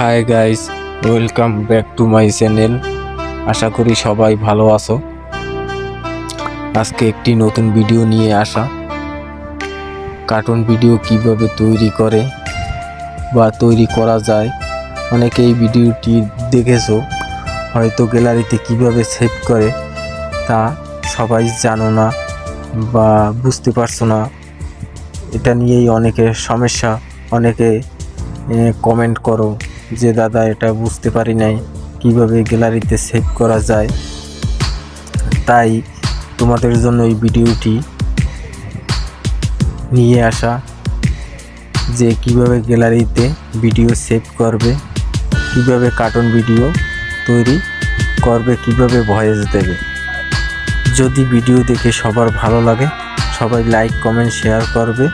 High guys, welcome back to my channel. আশা করি সবাই ভালো আছো। আজকে একটি নতুন ভিডিও নিয়ে আসা। কার্টুন ভিডিও কিভাবে তৈরি করে বা তৈরি করা যায়, অনেকে এই ভিডিওটি দেখেছো, হয়তো গ্যালারিতে কিভাবে সেভ করে তা সবাই জানো না বা বুঝতে পারছো না। এটা নিয়েই অনেকের সমস্যা। অনেকে কমেন্ট করো যে দাদা এটা বুঝতে পারি নাই কিভাবে গ্যালারিতে সেভ করা যায়। তাই তোমাদের জন্য এই ভিডিওটি নিয়ে আসা, যে কিভাবে গ্যালারিতে ভিডিও সেভ করবে, কিভাবে কার্টুন ভিডিও তৈরি করবে, কিভাবে ভয়েস দেবে। যদি ভিডিও দেখে সবার ভালো লাগে, সবাই লাইক কমেন্ট শেয়ার করবে।